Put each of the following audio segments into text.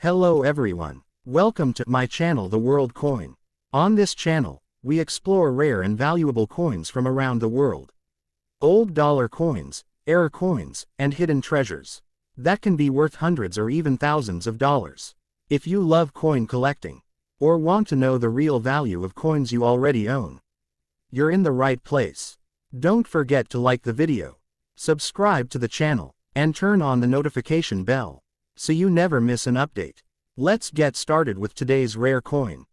Hello everyone. Welcome to my channel The World Coin. On this channel, we explore rare and valuable coins from around the world. Old dollar coins, error coins, and hidden treasures that can be worth hundreds or even thousands of dollars. If you love coin collecting, or want to know the real value of coins you already own, you're in the right place. Don't forget to like the video, subscribe to the channel, and turn on the notification bell, so you never miss an update. Let's get started with today's rare coin.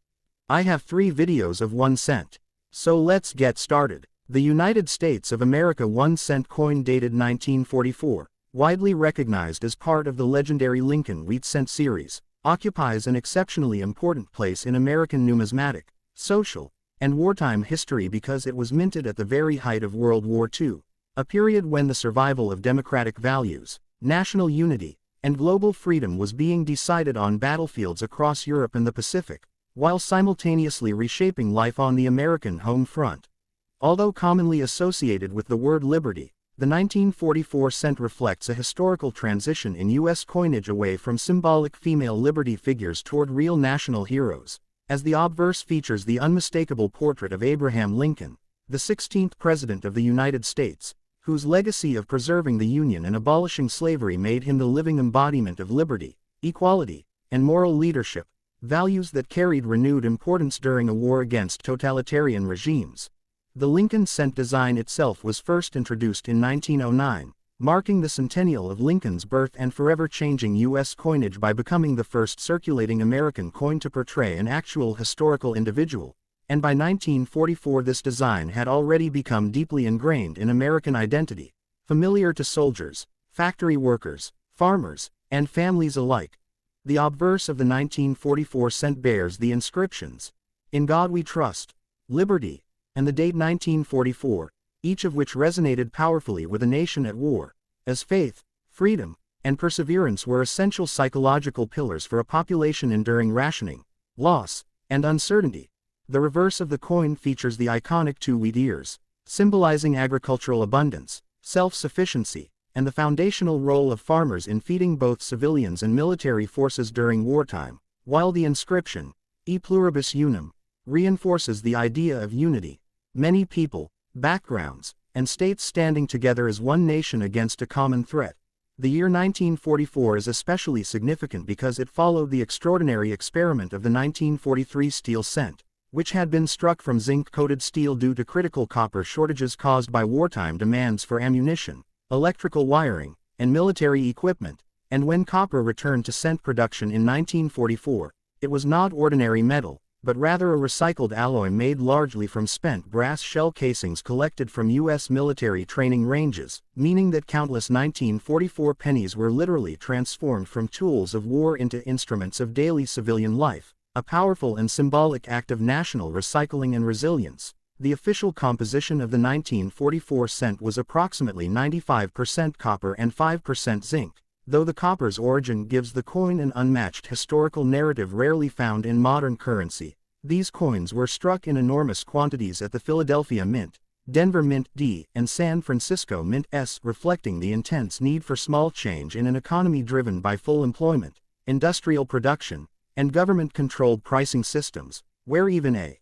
I have 3 videos of 1 cent. So let's get started. The United States of America 1 cent coin dated 1944, widely recognized as part of the legendary Lincoln wheat cent series, occupies an exceptionally important place in American numismatic, social, and wartime history because it was minted at the very height of World War II, a period when the survival of democratic values, national unity, and global freedom was being decided on battlefields across Europe and the Pacific, while simultaneously reshaping life on the American home front. Although commonly associated with the word liberty, the 1944 cent reflects a historical transition in U.S. coinage away from symbolic female liberty figures toward real national heroes, as the obverse features the unmistakable portrait of Abraham Lincoln, the 16th President of the United States, whose legacy of preserving the Union and abolishing slavery made him the living embodiment of liberty, equality, and moral leadership, values that carried renewed importance during a war against totalitarian regimes. The Lincoln cent design itself was first introduced in 1909, marking the centennial of Lincoln's birth and forever changing U.S. coinage by becoming the first circulating American coin to portray an actual historical individual, and by 1944 this design had already become deeply ingrained in American identity, familiar to soldiers, factory workers, farmers, and families alike. The obverse of the 1944 cent bears the inscriptions, "In God We Trust," "Liberty," and the date 1944, each of which resonated powerfully with a nation at war, as faith, freedom, and perseverance were essential psychological pillars for a population enduring rationing, loss, and uncertainty. The reverse of the coin features the iconic 2 wheat ears, symbolizing agricultural abundance, self-sufficiency, and the foundational role of farmers in feeding both civilians and military forces during wartime, while the inscription, "E pluribus unum," reinforces the idea of unity, many people, backgrounds, and states standing together as one nation against a common threat. The year 1944 is especially significant because it followed the extraordinary experiment of the 1943 steel cent, which had been struck from zinc-coated steel due to critical copper shortages caused by wartime demands for ammunition, electrical wiring, and military equipment, and when copper returned to cent production in 1944, it was not ordinary metal, but rather a recycled alloy made largely from spent brass shell casings collected from U.S. military training ranges, meaning that countless 1944 pennies were literally transformed from tools of war into instruments of daily civilian life, a powerful and symbolic act of national recycling and resilience. The official composition of the 1944 cent was approximately 95% copper and 5% zinc, though the copper's origin gives the coin an unmatched historical narrative rarely found in modern currency. These coins were struck in enormous quantities at the Philadelphia Mint, Denver Mint D, and San Francisco Mint S, reflecting the intense need for small change in an economy driven by full employment, industrial production, and government-controlled pricing systems, where even a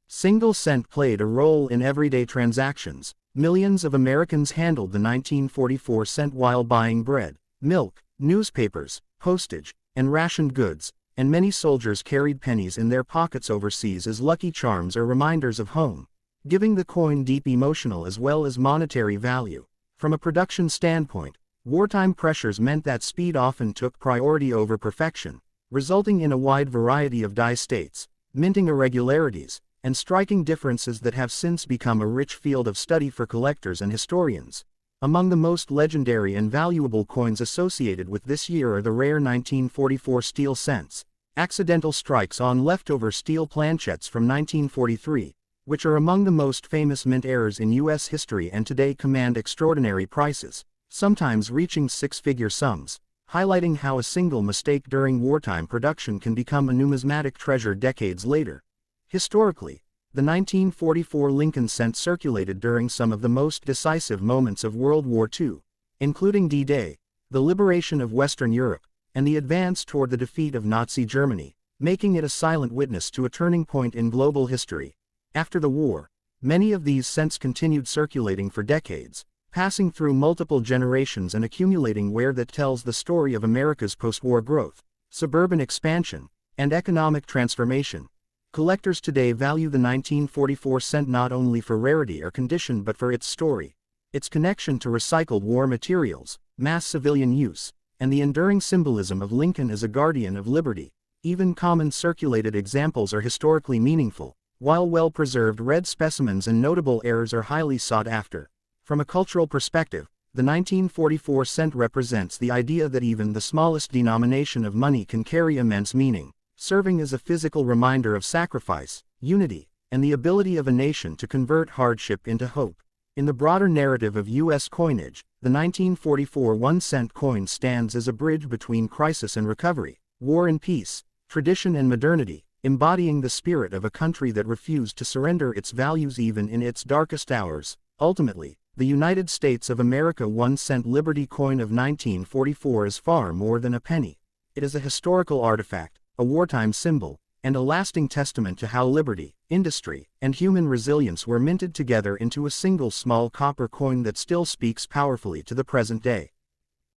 single cent played a role in everyday transactions. Millions of Americans handled the 1944 cent while buying bread, milk, newspapers, postage, and rationed goods, and many soldiers carried pennies in their pockets overseas as lucky charms or reminders of home, giving the coin deep emotional as well as monetary value. From a production standpoint, wartime pressures meant that speed often took priority over perfection, resulting in a wide variety of die states, minting irregularities, and striking differences that have since become a rich field of study for collectors and historians. Among the most legendary and valuable coins associated with this year are the rare 1944 steel cents, accidental strikes on leftover steel planchettes from 1943, which are among the most famous mint errors in U.S. history and today command extraordinary prices, sometimes reaching 6-figure sums, highlighting how a single mistake during wartime production can become a numismatic treasure decades later. Historically, the 1944 Lincoln cent circulated during some of the most decisive moments of World War II, including D-Day, the liberation of Western Europe, and the advance toward the defeat of Nazi Germany, making it a silent witness to a turning point in global history. After the war, many of these cents continued circulating for decades, passing through multiple generations and accumulating wear that tells the story of America's post-war growth, suburban expansion, and economic transformation. Collectors today value the 1944 cent not only for rarity or condition but for its story, its connection to recycled war materials, mass civilian use, and the enduring symbolism of Lincoln as a guardian of liberty. Even common circulated examples are historically meaningful, while well-preserved red specimens and notable errors are highly sought after. From a cultural perspective, the 1944 cent represents the idea that even the smallest denomination of money can carry immense meaning, serving as a physical reminder of sacrifice, unity, and the ability of a nation to convert hardship into hope. In the broader narrative of U.S. coinage, the 1944 1-cent coin stands as a bridge between crisis and recovery, war and peace, tradition and modernity, embodying the spirit of a country that refused to surrender its values even in its darkest hours. Ultimately, the United States of America 1-cent Liberty coin of 1944 is far more than a penny. It is a historical artifact, a wartime symbol, and a lasting testament to how liberty, industry, and human resilience were minted together into a single small copper coin that still speaks powerfully to the present day.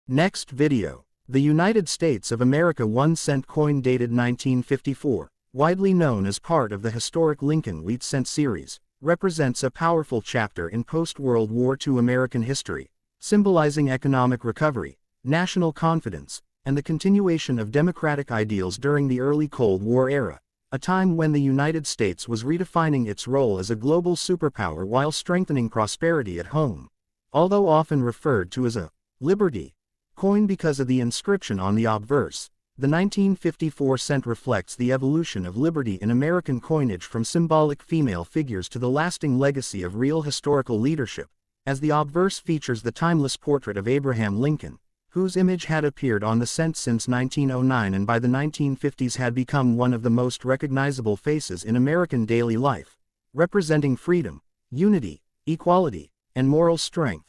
Next video. The United States of America 1-cent coin dated 1954, widely known as part of the historic Lincoln Wheat Cent series, represents a powerful chapter in post-World War II American history, symbolizing economic recovery, national confidence, and the continuation of democratic ideals during the early Cold War era, a time when the United States was redefining its role as a global superpower while strengthening prosperity at home. Although often referred to as a Liberty coin because of the inscription on the obverse, the 1954 cent reflects the evolution of liberty in American coinage from symbolic female figures to the lasting legacy of real historical leadership, as the obverse features the timeless portrait of Abraham Lincoln, whose image had appeared on the cent since 1909 and by the 1950s had become one of the most recognizable faces in American daily life, representing freedom, unity, equality, and moral strength.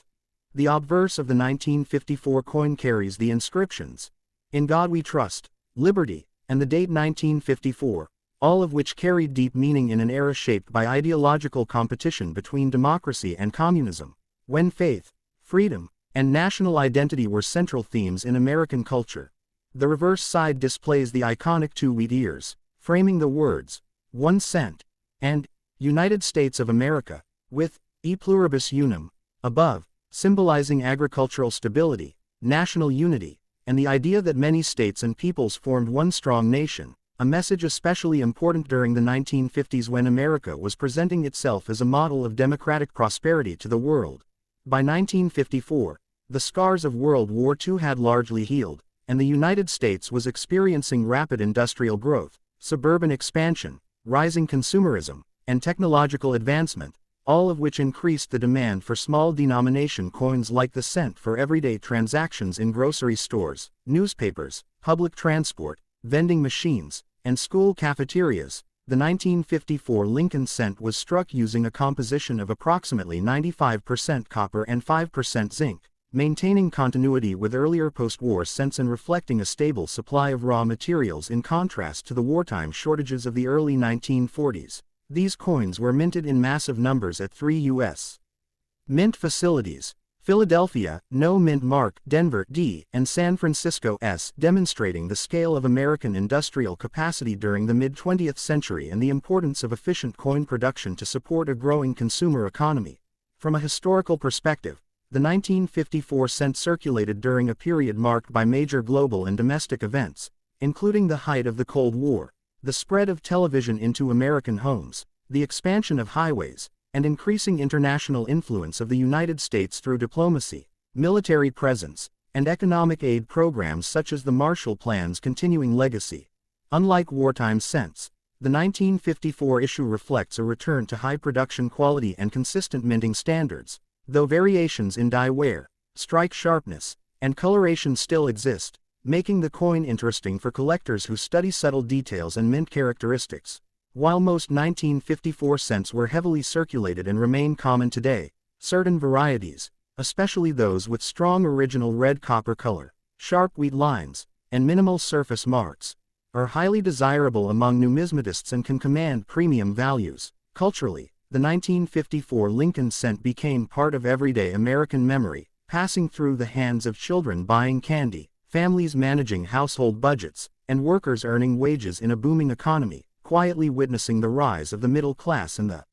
The obverse of the 1954 coin carries the inscriptions, "In God We Trust," "Liberty," and the date 1954, all of which carried deep meaning in an era shaped by ideological competition between democracy and communism, when faith, freedom, and national identity were central themes in American culture. The reverse side displays the iconic two wheat ears, framing the words, 1 cent, and United States of America, with E pluribus unum, above, symbolizing agricultural stability, national unity, and the idea that many states and peoples formed one strong nation, a message especially important during the 1950s when America was presenting itself as a model of democratic prosperity to the world. By 1954, the scars of World War II had largely healed, and the United States was experiencing rapid industrial growth, suburban expansion, rising consumerism, and technological advancement, all of which increased the demand for small denomination coins like the cent for everyday transactions in grocery stores, newspapers, public transport, vending machines, and school cafeterias. The 1954 Lincoln cent was struck using a composition of approximately 95% copper and 5% zinc, maintaining continuity with earlier post-war cents and reflecting a stable supply of raw materials in contrast to the wartime shortages of the early 1940s. These coins were minted in massive numbers at 3 U.S. mint facilities: Philadelphia, No Mint Mark, Denver, D, and San Francisco, S, demonstrating the scale of American industrial capacity during the mid-20th century and the importance of efficient coin production to support a growing consumer economy. From a historical perspective, the 1954 cent circulated during a period marked by major global and domestic events, including the height of the Cold War, the spread of television into American homes, the expansion of highways, and increasing international influence of the United States through diplomacy, military presence, and economic aid programs such as the Marshall Plan's continuing legacy. Unlike wartime cents, the 1954 issue reflects a return to high production quality and consistent minting standards, though variations in die wear, strike sharpness, and coloration still exist, making the coin interesting for collectors who study subtle details and mint characteristics. While most 1954 cents were heavily circulated and remain common today, certain varieties, especially those with strong original red copper color, sharp wheat lines, and minimal surface marks, are highly desirable among numismatists and can command premium values. Culturally, the 1954 Lincoln cent became part of everyday American memory, passing through the hands of children buying candy, families managing household budgets, and workers earning wages in a booming economy, quietly witnessing the rise of the middle class and the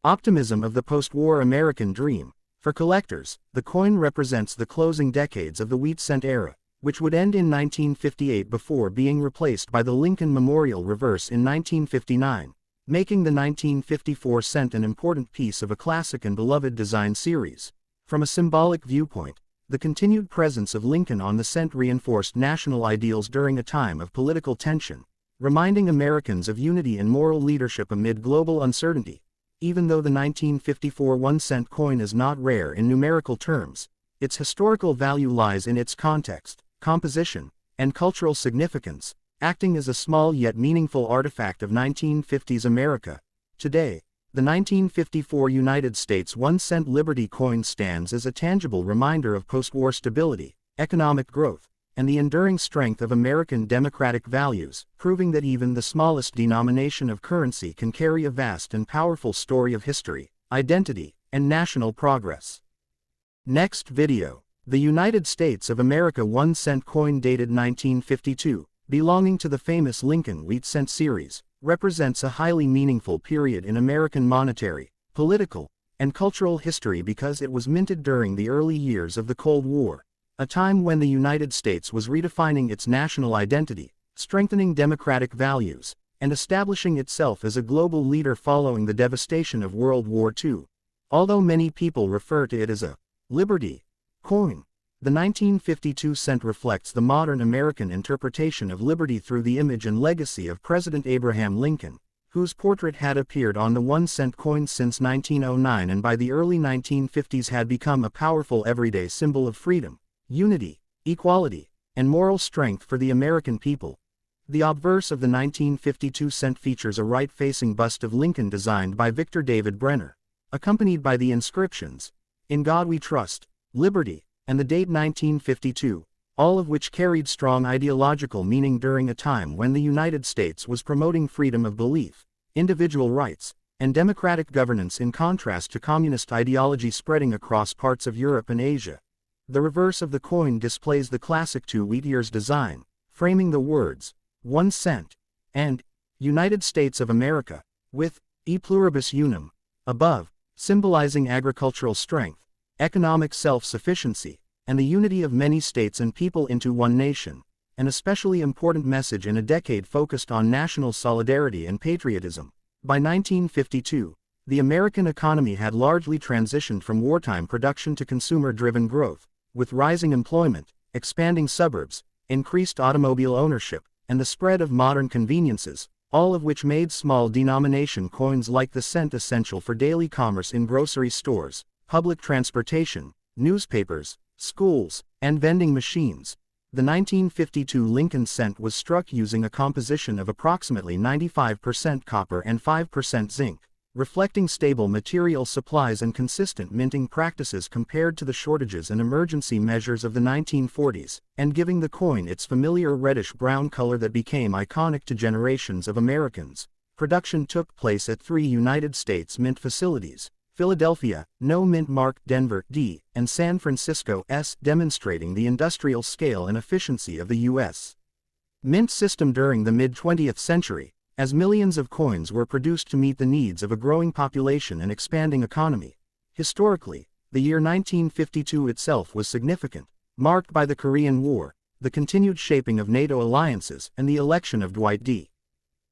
optimism of the post-war American dream. For collectors, the coin represents the closing decades of the wheat cent era, which would end in 1958 before being replaced by the Lincoln Memorial Reverse in 1959, making the 1954 cent an important piece of a classic and beloved design series. From a symbolic viewpoint, the continued presence of Lincoln on the cent reinforced national ideals during a time of political tension, reminding Americans of unity and moral leadership amid global uncertainty. Even though the 1954 1-cent coin is not rare in numerical terms, its historical value lies in its context, composition, and cultural significance, acting as a small yet meaningful artifact of 1950s America. Today, the 1954 United States 1-cent Liberty coin stands as a tangible reminder of post-war stability, economic growth, and the enduring strength of American democratic values, proving that even the smallest denomination of currency can carry a vast and powerful story of history, identity, and national progress. Next video. The United States of America 1-cent coin dated 1952, belonging to the famous Lincoln Wheat Cent series, represents a highly meaningful period in American monetary, political, and cultural history because it was minted during the early years of the Cold War, a time when the United States was redefining its national identity, strengthening democratic values, and establishing itself as a global leader following the devastation of World War II. Although many people refer to it as a Liberty coin, the 1952 cent reflects the modern American interpretation of liberty through the image and legacy of President Abraham Lincoln, whose portrait had appeared on the 1-cent coin since 1909 and by the early 1950s had become a powerful everyday symbol of freedom, unity, equality, and moral strength for the American people. The obverse of the 1952 cent features a right-facing bust of Lincoln designed by Victor David Brenner, accompanied by the inscriptions, "In God We Trust," "Liberty," and the date 1952, all of which carried strong ideological meaning during a time when the United States was promoting freedom of belief, individual rights, and democratic governance in contrast to communist ideology spreading across parts of Europe and Asia. The reverse of the coin displays the classic 2 wheat ears design, framing the words, 1 cent, and United States of America, with E pluribus unum above, symbolizing agricultural strength, economic self-sufficiency, and the unity of many states and people into one nation, an especially important message in a decade focused on national solidarity and patriotism. By 1952, the American economy had largely transitioned from wartime production to consumer-driven growth, with rising employment, expanding suburbs, increased automobile ownership, and the spread of modern conveniences, all of which made small denomination coins like the cent essential for daily commerce in grocery stores, public transportation, newspapers, schools, and vending machines. The 1952 Lincoln cent was struck using a composition of approximately 95% copper and 5% zinc, reflecting stable material supplies and consistent minting practices compared to the shortages and emergency measures of the 1940s, and giving the coin its familiar reddish-brown color that became iconic to generations of Americans. Production took place at 3 United States mint facilities: Philadelphia, No Mint Mark, Denver, D, and San Francisco, S, demonstrating the industrial scale and efficiency of the U.S. mint system during the mid-20th century, as millions of coins were produced to meet the needs of a growing population and expanding economy. Historically, the year 1952 itself was significant, marked by the Korean War, the continued shaping of NATO alliances, and the election of Dwight D.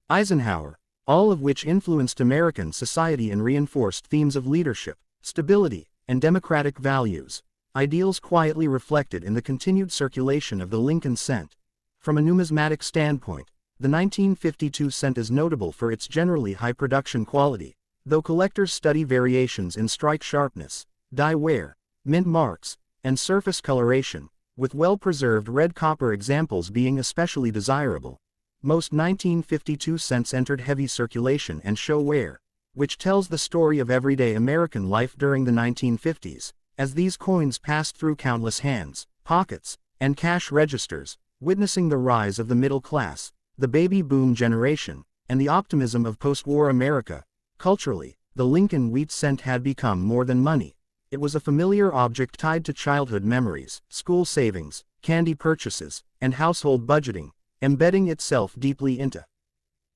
Eisenhower, all of which influenced American society and reinforced themes of leadership, stability, and democratic values, ideals quietly reflected in the continued circulation of the Lincoln cent. From a numismatic standpoint, the 1952 cent is notable for its generally high production quality, though collectors study variations in strike sharpness, die wear, mint marks, and surface coloration, with well-preserved red copper examples being especially desirable. Most 1952 cents entered heavy circulation and show wear, which tells the story of everyday American life during the 1950s, as these coins passed through countless hands, pockets, and cash registers, witnessing the rise of the middle class, the baby boom generation, and the optimism of post-war America. Culturally, the Lincoln wheat cent had become more than money. It was a familiar object tied to childhood memories, school savings, candy purchases, and household budgeting, embedding itself deeply into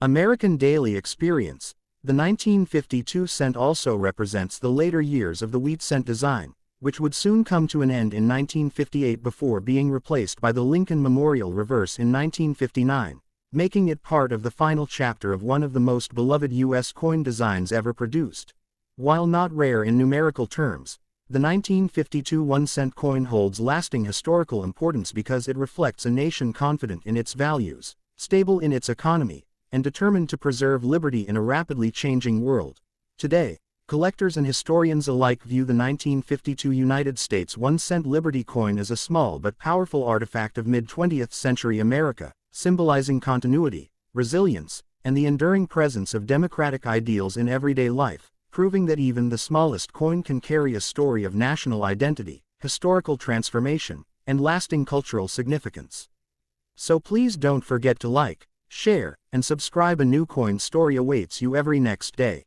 American daily experience. The 1952 cent also represents the later years of the wheat cent design, which would soon come to an end in 1958 before being replaced by the Lincoln Memorial Reverse in 1959, making it part of the final chapter of one of the most beloved U.S. coin designs ever produced. While not rare in numerical terms, the 1952 1-cent coin holds lasting historical importance because it reflects a nation confident in its values, stable in its economy, and determined to preserve liberty in a rapidly changing world. Today, collectors and historians alike view the 1952 United States 1-cent Liberty coin as a small but powerful artifact of mid-20th century America, symbolizing continuity, resilience, and the enduring presence of democratic ideals in everyday life, proving that even the smallest coin can carry a story of national identity, historical transformation, and lasting cultural significance. So please don't forget to like, share, and subscribe. A new coin story awaits you every next day.